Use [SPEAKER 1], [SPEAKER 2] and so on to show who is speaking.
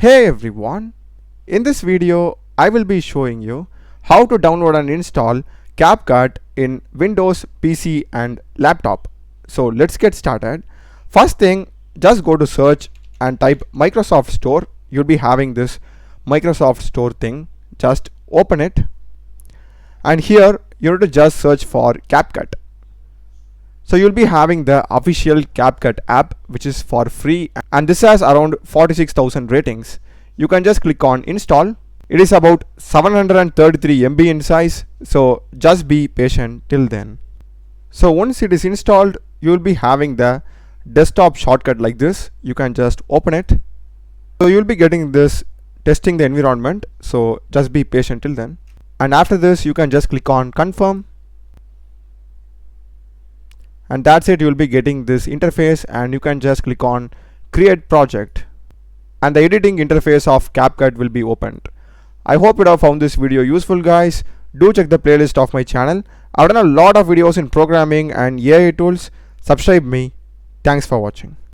[SPEAKER 1] Hey everyone, in this video I will be showing you how to download and install CapCut in Windows, PC and laptop. So let's get started. First thing, just go to search and type Microsoft Store. You'll be having this Microsoft Store thing. Just open it and here you need to just search for CapCut. So you'll be having the official CapCut app, which is for free, and this has around 46,000 ratings. You can just click on install. It is about 733 MB in size, so just be patient till then. So once it is installed, you will be having the desktop shortcut like this. You can just open it. So you'll be getting this testing the environment, so just be patient till then. And after this, you can just click on confirm. And that's it. You'll be getting this interface and you can just click on create project and the editing interface of CapCut will be opened. I hope you have found this video useful, guys. Do check the playlist of my channel. I've done a lot of videos in programming and AI tools. Subscribe me. Thanks for watching.